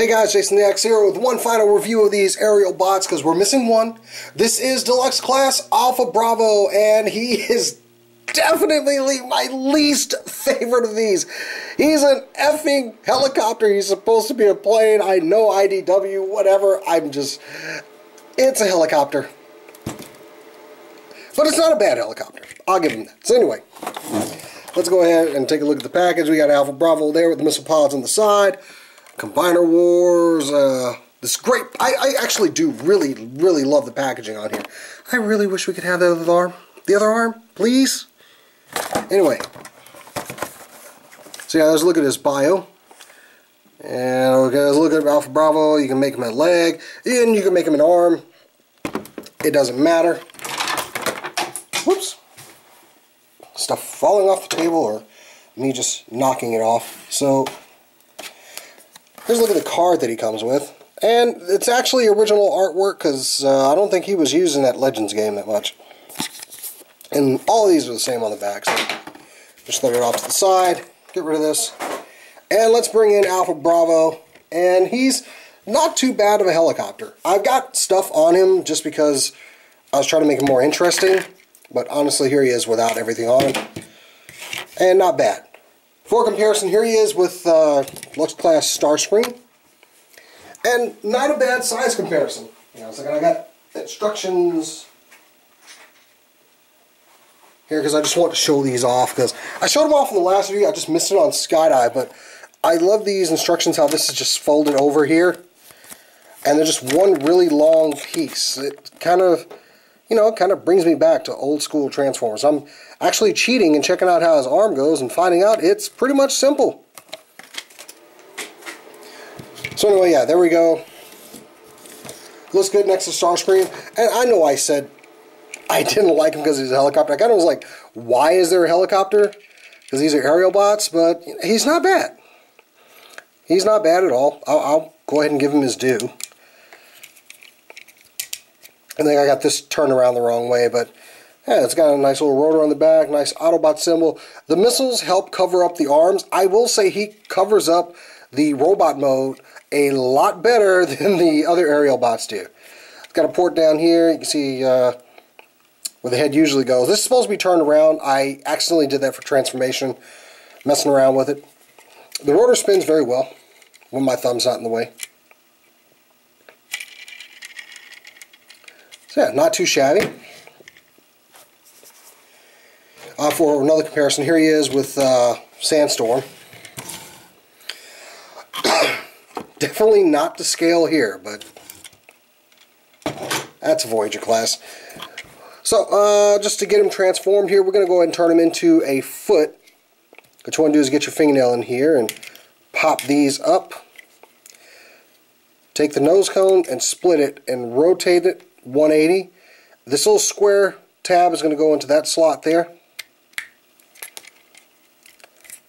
Hey guys, Jason the X here with one final review of these aerial bots because we're missing one. This is Deluxe Class Alpha Bravo, and he is definitely my least favorite of these. He's an effing helicopter. He's supposed to be a plane. I know IDW, whatever. It's a helicopter. But it's not a bad helicopter. I'll give him that. So anyway, let's go ahead and take a look at the package. We got Alpha Bravo there with the missile pods on the side. Combiner Wars, this great, I actually do really love the packaging on here. I really wish we could have the other arm, please. Anyway, so yeah, let's look at his bio. And okay, let's look at Alpha Bravo. You can make him a leg, and you can make him an arm. It doesn't matter. Whoops. Stuff falling off the table or me just knocking it off. So, here's a look at the card that he comes with, and it's actually original artwork because I don't think he was using that Legends game that much. And all of these are the same on the back, so just throw it off to the side, get rid of this, and let's bring in Alpha Bravo, and he's not too bad of a helicopter. I've got stuff on him just because I was trying to make him more interesting, but honestly here he is without everything on him, and not bad. For comparison, here he is with Deluxe Class Starscream, and not a bad size comparison. You know, it's like I got instructions here because I just want to show these off because I showed them off in the last video. I just missed it on Skydive, but I love these instructions. How this is just folded over here, and they're just one really long piece. It kind of, you know, it kind of brings me back to old school Transformers. I'm actually cheating and checking out how his arm goes and finding out it's pretty much simple. So anyway, yeah, there we go. Looks good next to Starscream. And I know I said I didn't like him because he's a helicopter. I kind of was like, why is there a helicopter? Because these are aerial bots, but he's not bad. He's not bad at all. I'll go ahead and give him his due. I think I got this turned around the wrong way, but yeah, it's got a nice little rotor on the back, nice Autobot symbol. The missiles help cover up the arms. I will say he covers up the robot mode a lot better than the other aerial bots do. It's got a port down here. You can see where the head usually goes. This is supposed to be turned around. I accidentally did that for transformation, messing around with it. The rotor spins very well when my thumb's not in the way. So yeah, not too shabby. For another comparison, here he is with Sandstorm. Definitely not to scale here, but that's a Voyager class. So just to get him transformed here, we're going to go ahead and turn him into a foot. What you want to do is get your fingernail in here and pop these up. Take the nose cone and split it and rotate it 180. This little square tab is going to go into that slot there.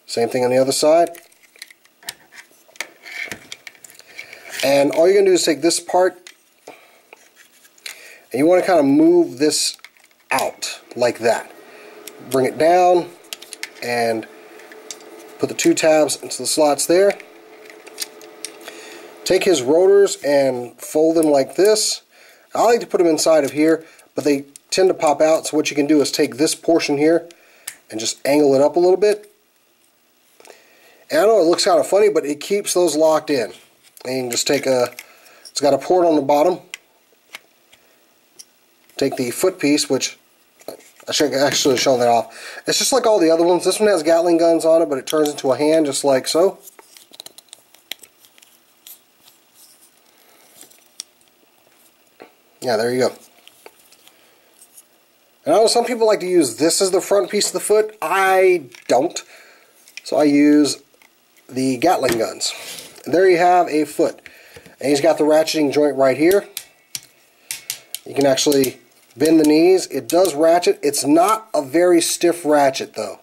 Same thing on the other side. And all you're going to do is take this part and you want to kind of move this out like that. Bring it down and put the two tabs into the slots there. Take his rotors and fold them like this. I like to put them inside of here, but they tend to pop out, so what you can do is take this portion here and just angle it up a little bit. And I know it looks kind of funny, but it keeps those locked in. And you can just take it's got a port on the bottom. Take the foot piece, which I should actually show that off. It's just like all the other ones. This one has Gatling guns on it, but it turns into a hand just like so. Yeah, there you go. And I know some people like to use this as the front piece of the foot. I don't. So I use the Gatling guns. And there you have a foot. And he's got the ratcheting joint right here. You can actually bend the knees. It does ratchet. It's not a very stiff ratchet though.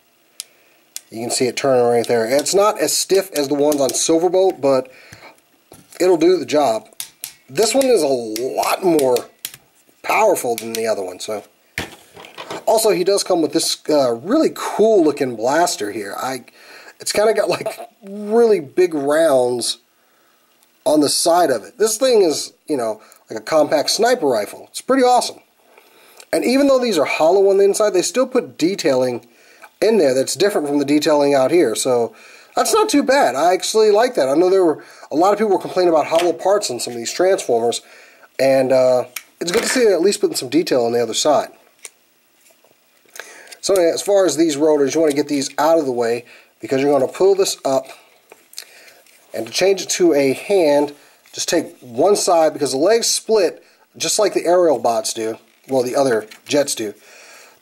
You can see it turning right there. It's not as stiff as the ones on Silverbolt, but it'll do the job. This one is a lot more powerful than the other one. So, also he does come with this really cool looking blaster here. It's kind of got like really big rounds on the side of it. This thing is, you know, like a compact sniper rifle. It's pretty awesome. And even though these are hollow on the inside, they still put detailing in there that's different from the detailing out here. So that's not too bad. I actually like that. I know there were a lot of people were complaining about hollow parts on some of these Transformers, and it's good to see at least putting some detail on the other side. So anyway, as far as these rotors, you want to get these out of the way because you're going to pull this up, and to change it to a hand, just take one side because the legs split just like the aerial bots do. Well, the other jets do.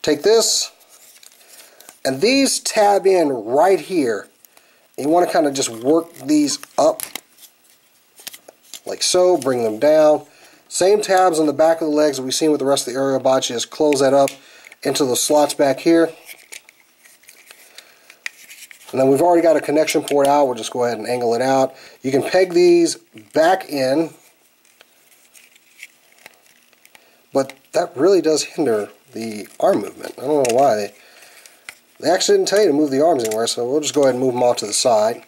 Take this, and these tab in right here. You want to kind of just work these up like so, bring them down. Same tabs on the back of the legs that we've seen with the rest of the aerial bots. You just close that up into the slots back here. And then we've already got a connection port out. We'll just go ahead and angle it out. You can peg these back in, but that really does hinder the arm movement. I don't know why. They actually didn't tell you to move the arms anywhere, so we'll just go ahead and move them off to the side.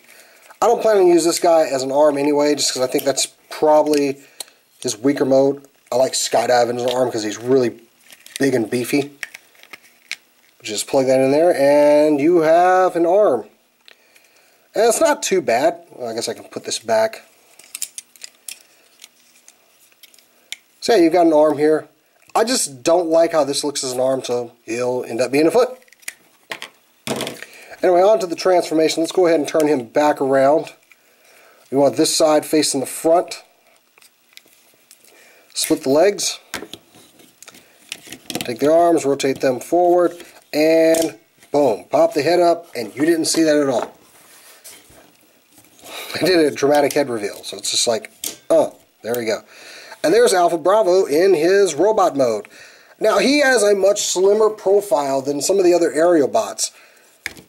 I don't plan on using this guy as an arm anyway, just because I think that's probably his weaker mode. I like skydiving as an arm because he's really big and beefy. Just plug that in there, and you have an arm. And it's not too bad. Well, I guess I can put this back. So yeah, you've got an arm here. I just don't like how this looks as an arm, so he'll end up being a foot. Anyway, on to the transformation. Let's go ahead and turn him back around. We want this side facing the front. Split the legs. Take the arms, rotate them forward, and boom, pop the head up, and you didn't see that at all. I did a dramatic head reveal, so it's just like, oh, there we go. And there's Alpha Bravo in his robot mode. Now, he has a much slimmer profile than some of the other aerial bots.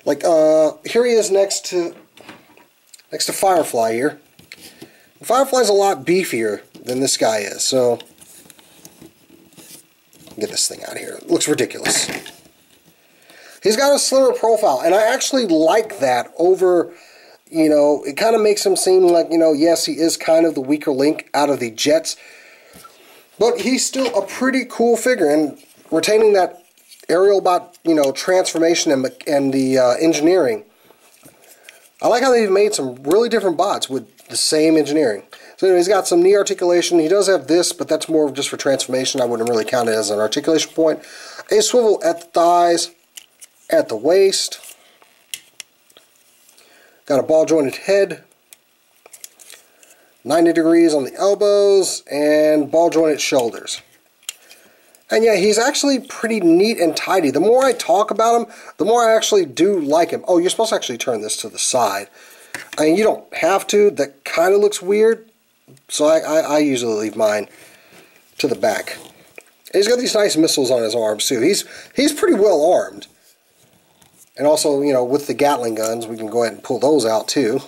Like, here he is next to Firefly here. Firefly's a lot beefier than this guy is, so get this thing out of here. It looks ridiculous. He's got a slimmer profile, and I actually like that over, you know, it kind of makes him seem like, you know, yes, he is kind of the weaker link out of the jets, but he's still a pretty cool figure, and retaining that aerial bot, you know, transformation and the engineering. I like how they've made some really different bots with the same engineering. So anyway, he's got some knee articulation. He does have this, but that's more just for transformation. I wouldn't really count it as an articulation point. A swivel at the thighs, at the waist. Got a ball jointed head. 90 degrees on the elbows, and ball jointed shoulders. And yeah, he's actually pretty neat and tidy. The more I talk about him, the more I actually do like him. Oh, you're supposed to actually turn this to the side. I mean, you don't have to. That kind of looks weird. So I usually leave mine to the back. And he's got these nice missiles on his arms, too. He's pretty well armed. And also, you know, with the Gatling guns, we can go ahead and pull those out, too.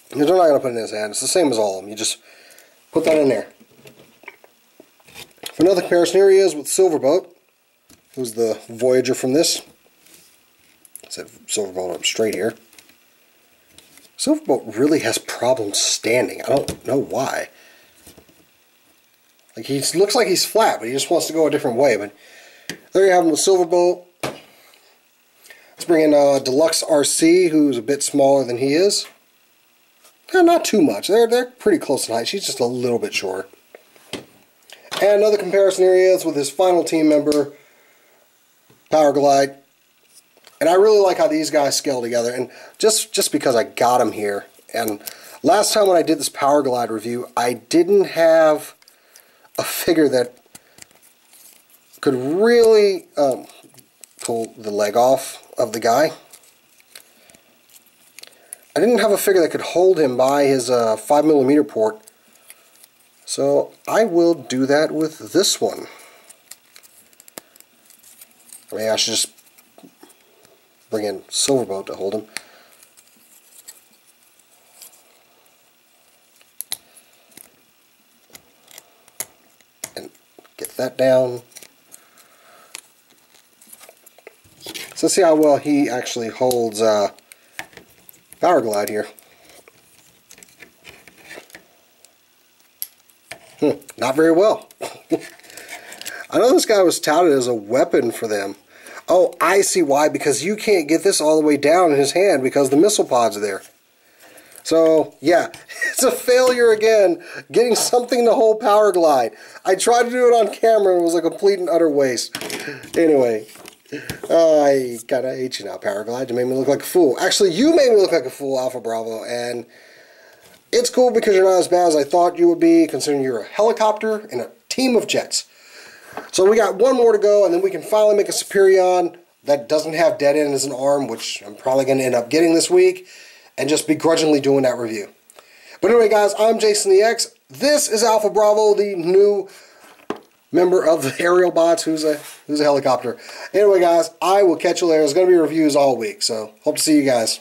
Because we're not going to put it in his hand. It's the same as all of them. You just put that in there. Another comparison here he is with Silverboat, who's the Voyager from this. I said Silverboat up straight here. Silverboat really has problems standing. I don't know why. Like, he looks like he's flat, but he just wants to go a different way. But there you have him with Silverboat. Let's bring in Deluxe RC, who's a bit smaller than he is. Not too much. They're pretty close in height. She's just a little bit shorter. And another comparison here he is with his final team member, Power Glide. And I really like how these guys scale together. And just because I got them here. And last time when I did this Power Glide review, I didn't have a figure that could really pull the leg off of the guy. I didn't have a figure that could hold him by his 5mm port. So I will do that with this one. Maybe I should just bring in Silverboat to hold him. And get that down. So let's see how well he actually holds Power power glide here. Not very well. I know this guy was touted as a weapon for them. Oh, I see why. Because you can't get this all the way down in his hand because the missile pods are there. So, yeah, it's a failure again, getting something to hold power glide. I tried to do it on camera and it was a complete and utter waste. Anyway, I kind of hate you now, power glide. You made me look like a fool. Actually, you made me look like a fool, Alpha Bravo, and it's cool because you're not as bad as I thought you would be, considering you're a helicopter in a team of jets. So we got one more to go, and then we can finally make a Superion that doesn't have dead end as an arm, which I'm probably going to end up getting this week, and just begrudgingly doing that review. But anyway, guys, I'm Jason the X. This is Alpha Bravo, the new member of the aerial bots who's a helicopter. Anyway, guys, I will catch you later. There's going to be reviews all week, so hope to see you guys.